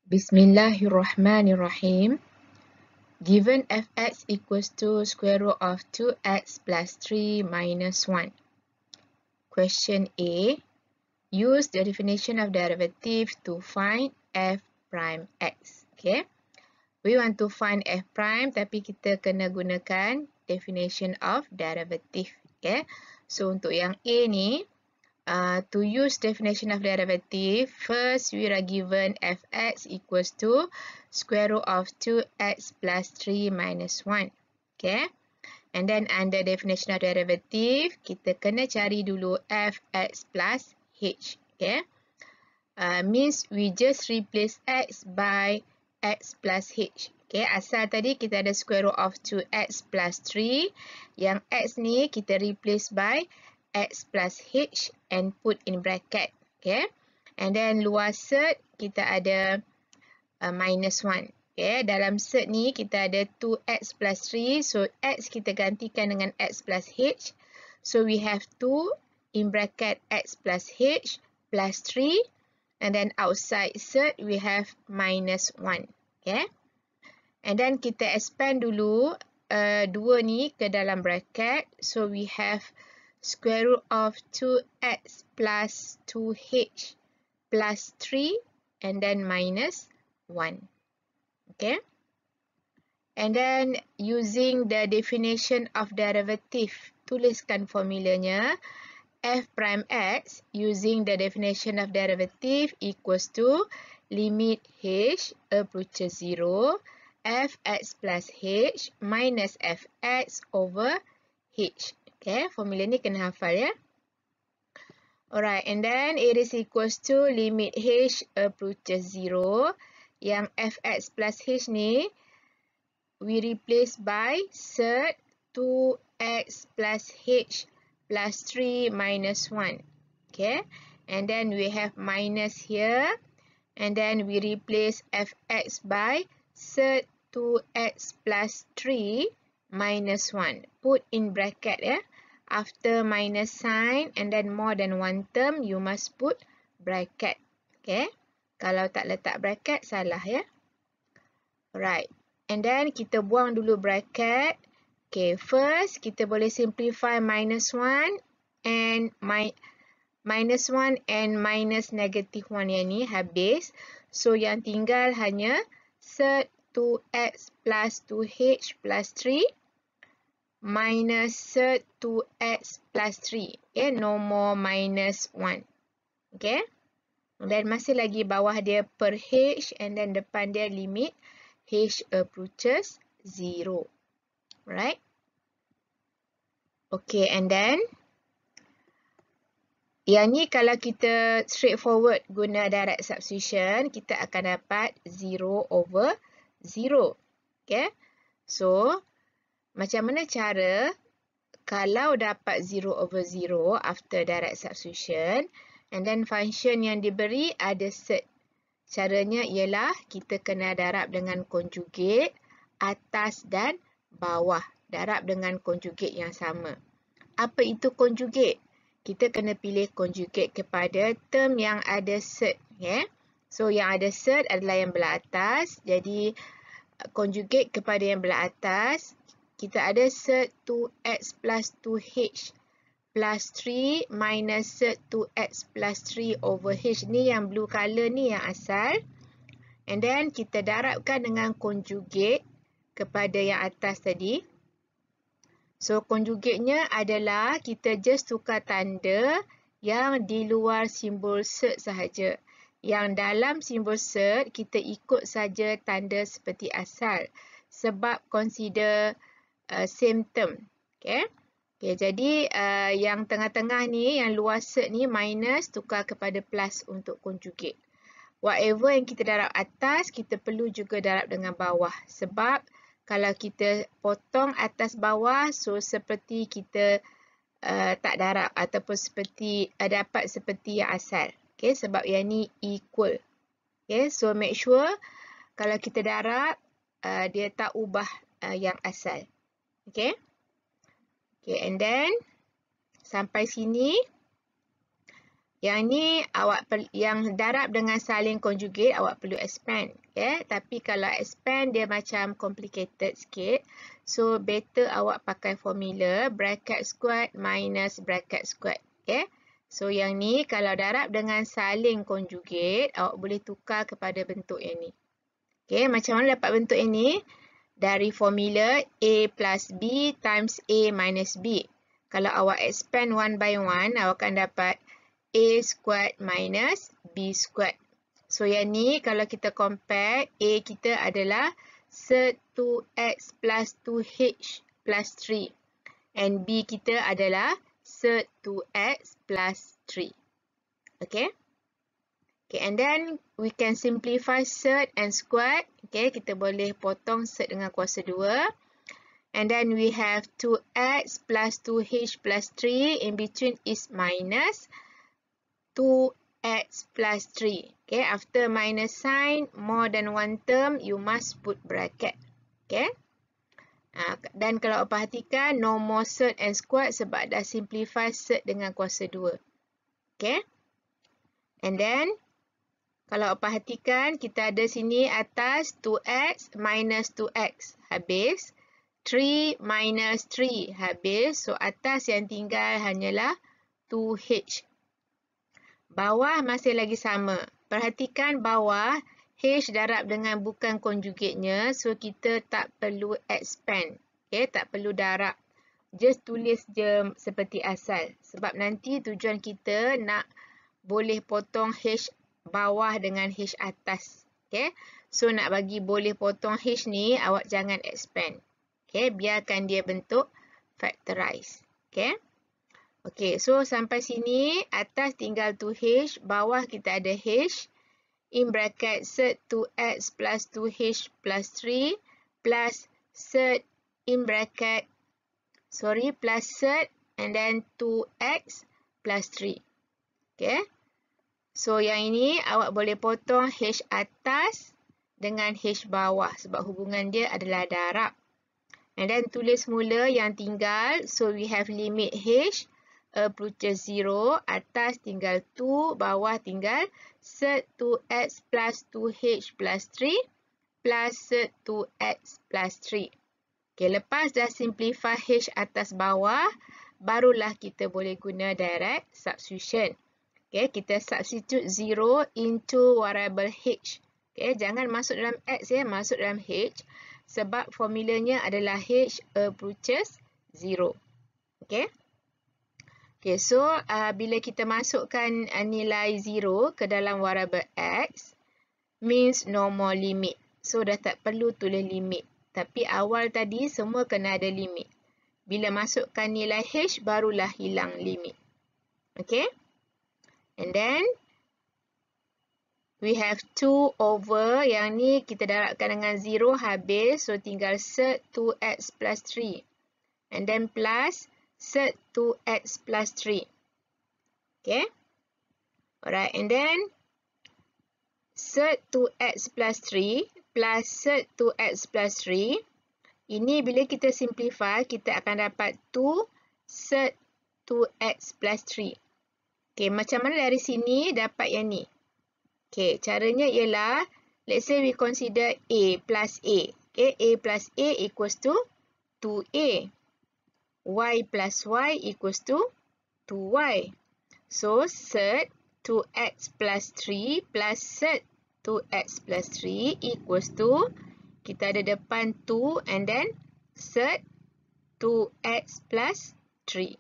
Bismillahirrahmanirrahim. Given fx equals to square root of 2x plus 3 minus 1. Question A. Use the definition of derivative to find f prime x. Okay. We want to find f prime tapi kita kena gunakan definition of derivative. Okay. So untuk yang A ni, to use definition of derivative, first we are given fx equals to square root of 2x plus 3 minus 1. Okay. And then under definition of derivative, kita kena cari dulu fx plus h. Okay. Means we just replace x by x plus h. Okay. Asal tadi kita ada square root of 2x plus 3. Yang x ni kita replace by x plus h and put in bracket. Okay. And then luar set kita ada minus 1. Okay. Dalam set ni kita ada 2x plus 3. So x kita gantikan dengan x plus h. So we have 2 in bracket x plus h plus 3. And then outside set we have minus 1. Okay. And then kita expand dulu 2 ni ke dalam bracket. So we have square root of 2x plus 2h plus 3 and then minus 1. Okay. And then using the definition of derivative, tuliskan formulanya. F prime x using the definition of derivative equals to limit h approaches 0 fx plus h minus fx over h. Okay, formula ni kena hafal ya. Alright, and then it is equals to limit h approaches 0. Yang fx plus h ni, we replace by set 2x plus h plus 3 minus 1. Okay, and then we have minus here. And then we replace fx by set 2x plus 3 minus 1. Put in bracket ya. After minus sign and then more than one term, you must put bracket. Okay. Kalau tak letak bracket, salah ya. Alright. And then kita buang dulu bracket. Okay. First, kita boleh simplify minus 1 and minus 1 and minus negative 1 yang ni habis. So, yang tinggal hanya set 2x plus 2h plus 3. Minus set 2x plus 3. Okay, no more minus 1. Okay. Dan masih lagi bawah dia per h and then depan dia limit h approaches 0. Right. Okay, and then yang ni kalau kita straightforward guna direct substitution, kita akan dapat 0 over 0. Okay. So, macam mana cara kalau dapat 0 over 0 after direct substitution and then function yang diberi ada set. Caranya ialah kita kena darab dengan conjugate atas dan bawah. Darab dengan conjugate yang sama. Apa itu conjugate? Kita kena pilih conjugate kepada term yang ada set. Yeah? So yang ada set adalah yang belah atas. Jadi conjugate kepada yang belah atas. Kita ada set 2x plus 2h plus 3 minus set 2x plus 3 over h. Ni yang blue color ni yang asal. And then kita darabkan dengan conjugate kepada yang atas tadi. So conjugate-nya adalah kita just tukar tanda yang di luar simbol set sahaja. Yang dalam simbol set kita ikut saja tanda seperti asal. Sebab consider same term. Okay. Okay, jadi yang tengah-tengah ni, yang luar set ni minus tukar kepada plus untuk conjugate. Whatever yang kita darab atas, kita perlu juga darab dengan bawah. Sebab kalau kita potong atas bawah, so seperti kita tak darab ataupun seperti dapat seperti yang asal. Okay, sebab yang ni equal. Okay, so make sure kalau kita darab, dia tak ubah yang asal. Okay. Okay, and then sampai sini Yang ni yang darab dengan saling conjugate awak perlu expand. Okay? Tapi kalau expand dia macam complicated sikit. So better awak pakai formula bracket squared minus bracket squared. Okay? So yang ni kalau darab dengan saling conjugate awak boleh tukar kepada bentuk yang ni. Okay? Macam mana dapat bentuk yang ni? Dari formula A plus B times A minus B. Kalau awak expand one by one awak akan dapat A squared minus B squared. So yang ni kalau kita compare, A kita adalah sert 2x plus 2h plus 3. And B kita adalah sert 2x plus 3. Okay. Okay, and then we can simplify sert and squared. Okay, kita boleh potong sert dengan kuasa 2. And then we have 2x plus 2h plus 3. In between is minus 2x plus 3. Okay, after minus sign, more than one term, you must put bracket. Okay. Dan kalau perhatikan, no more sert and squared sebab dah simplify sert dengan kuasa 2. Okay. And then, kalau perhatikan, kita ada sini atas 2x minus 2x. Habis. 3 minus 3. Habis. So, atas yang tinggal hanyalah 2h. Bawah masih lagi sama. Perhatikan bawah, H darab dengan bukan conjugate-nya. So, kita tak perlu expand. Okay, tak perlu darab. Just tulis je seperti asal. Sebab nanti tujuan kita nak boleh potong H bawah dengan H atas. Okay, so nak bagi boleh potong H ni, awak jangan expand. Okay, biarkan dia bentuk factorize. Okay. Okay, so sampai sini, atas tinggal 2H, bawah kita ada H, in bracket sert 2x plus 2H plus 3, plus sert in bracket, plus sert, and then 2x plus 3. Okay, so yang ini awak boleh potong H atas dengan H bawah, sebab hubungan dia adalah darab. And then tulis mula yang tinggal, so we have limit H, approaches 0, atas tinggal 2, bawah tinggal sert 2x plus 2h plus 3 plus sert 2x plus 3. Okay, lepas dah simplify h atas bawah, barulah kita boleh guna direct substitution. Okay, kita substitute 0 into variable h. Okay, jangan masuk dalam x ya, masuk dalam h sebab formulanya adalah h approaches 0. Okay. Okay, so bila kita masukkan nilai 0 ke dalam variable x, means no more limit. So, dah tak perlu tulis limit. Tapi awal tadi semua kena ada limit. Bila masukkan nilai h, barulah hilang limit. Okay. And then, we have 2 over, yang ni kita darabkan dengan 0 habis. So, tinggal sert 2x plus 3. And then plus sert 2x plus 3. Okay. Alright, and then sert 2x plus 3 plus sert 2x plus 3. Ini bila kita simplify, kita akan dapat 2 sert 2x plus 3. Okay, macam mana dari sini dapat yang ni? Okay, caranya ialah, let's say we consider A plus A. Okay, A plus A equals to 2A. Y plus Y equals to 2Y. So, sert 2x plus 3 plus sert 2x plus 3 equals to, kita ada depan 2 and then sert 2x plus 3.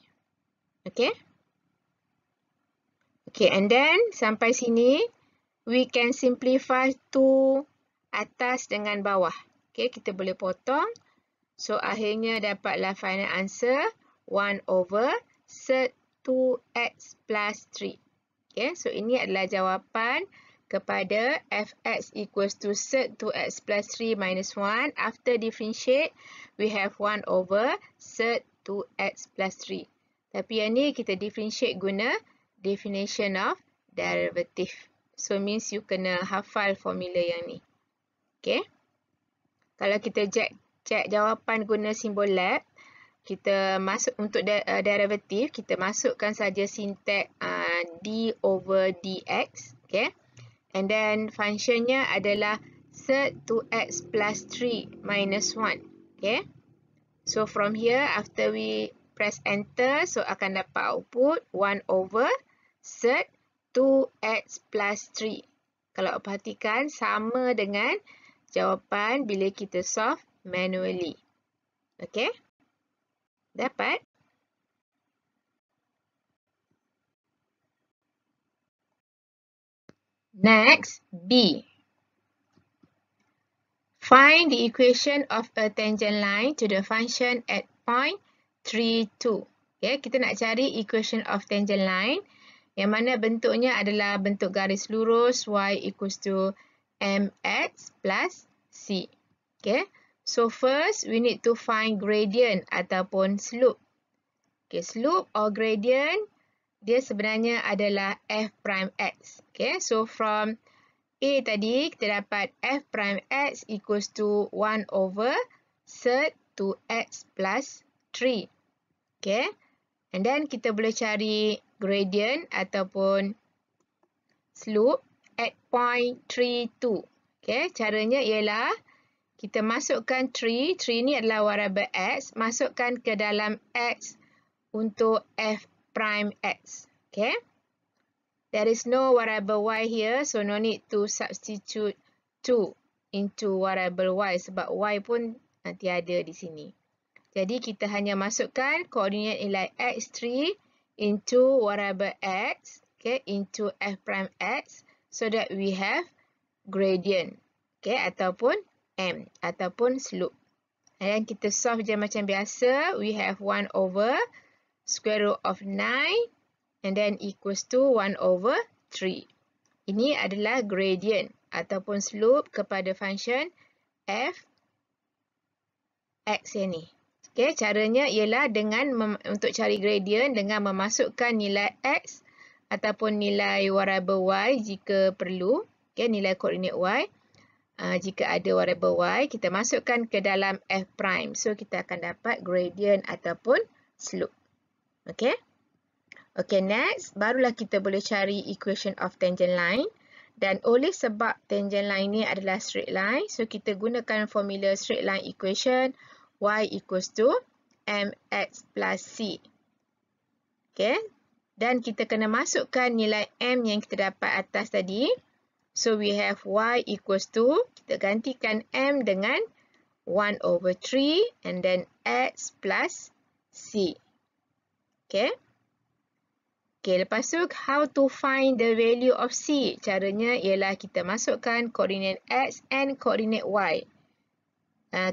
Okay. Okay, and then sampai sini, we can simplify 2 atas dengan bawah. Okay, kita boleh potong. So, akhirnya dapatlah final answer 1 over sert 2x plus 3. Okay, so ini adalah jawapan kepada fx equals to sert 2x plus 3 minus 1. After differentiate, we have 1 over sert 2x plus 3. Tapi yang ni kita differentiate guna definition of derivative. So, means you kena hafal formula yang ni. Okay. Kalau kita cek jawapan guna simbol lab, kita masuk untuk derivatif, kita masukkan saja sintak d over dx. Okay. And then functionnya adalah sert 2x plus 3 minus 1. Okay. So from here, after we press enter, so akan dapat output 1 over sert 2x plus 3. Kalau perhatikan, sama dengan jawapan bila kita solve manually. Okay? Dapat? Next, B. Find the equation of a tangent line to the function at point 3, 2. Okay, kita nak cari equation of tangent line yang mana bentuknya adalah bentuk garis lurus y equals to mx plus c. Okay, so first we need to find gradient ataupun slope. Okay, slope or gradient dia sebenarnya adalah f prime x. Okay, so from A tadi kita dapat f prime x equals to 1 over sert 2x plus 3. Okay, and then kita boleh cari gradient ataupun slope at point 3, 2. Okay, caranya ialah kita masukkan 3 ni adalah variable x, masukkan ke dalam x untuk f prime x. Okay. There is no variable y here, so no need to substitute 2 into variable y sebab y pun nanti ada di sini. Jadi kita hanya masukkan koordinat nilai x3 into variable x, okay, into f prime x so that we have gradient, okay, ataupun m ataupun slope. Dan kita solve je macam biasa, we have 1 over square root of 9 and then equals to 1 over 3. Ini adalah gradient ataupun slope kepada function f x yang ni. Okay, caranya ialah dengan untuk cari gradient dengan memasukkan nilai x ataupun nilai variable y jika perlu. Okay, nilai koordinat y. Jika ada variable y, kita masukkan ke dalam f prime. So, kita akan dapat gradient ataupun slope. Okay. Okay, next, barulah kita boleh cari equation of tangent line. Dan oleh sebab tangent line ni adalah straight line, so kita gunakan formula straight line equation y equals to mx plus c. Okay, dan kita kena masukkan nilai m yang kita dapat atas tadi. So, we have y equals to, kita gantikan m dengan 1 over 3 and then x plus c. Okay. Okay, lepas tu, how to find the value of c? Caranya ialah kita masukkan koordinat x and koordinat y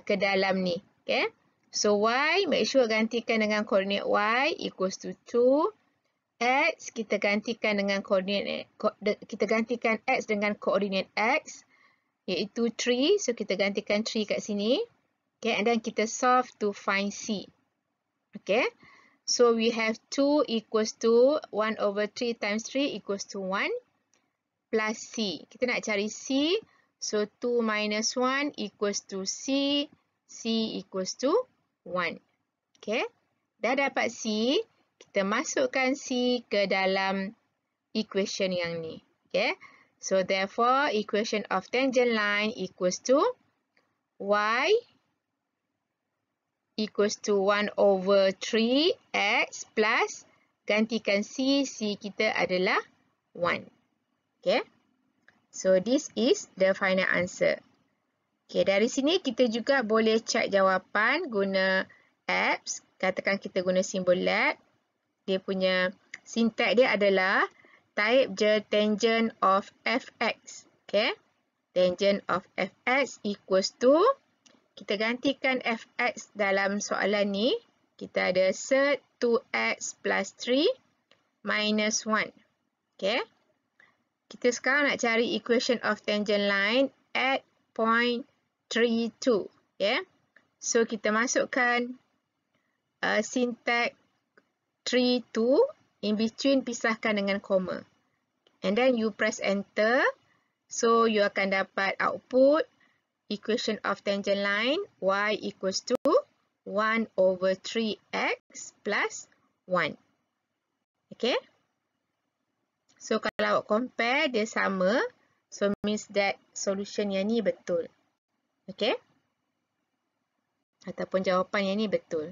ke dalam ni. Okay. So, y, make sure gantikan dengan koordinat y equals to 2. X, kita gantikan dengan koordinat, kita gantikan x dengan koordinat x, iaitu 3. So, kita gantikan 3 kat sini. Okay, and then kita solve to find c. Okay. So, we have 2 equals to 1 over 3 times 3 equals to 1 plus c. Kita nak cari c. So, 2 minus 1 equals to c. C equals to 1. Okay. Dah dapat c. Kita masukkan c ke dalam equation yang ni. Okay. So, therefore, equation of tangent line equals to y equals to 1 over 3x plus gantikan c kita adalah 1. Okay. So, this is the final answer. Okay, dari sini kita juga boleh check jawapan guna apps. Katakan kita guna simbol lab. Dia punya syntax dia adalah type je tangent of fx. Okay. Tangent of fx equals to, kita gantikan fx dalam soalan ni. Kita ada sert 2x plus 3 minus 1. Okay. Kita sekarang nak cari equation of tangent line at point 3, 2. Okay. So, kita masukkan syntax 3, 2. In between, pisahkan dengan koma. And then, you press enter. So, you akan dapat output equation of tangent line y equals to 1 over 3x plus 1. Okay. So kalau awak compare, dia sama. So means that solution yang ni betul. Okay? Ataupun jawapan yang ni betul.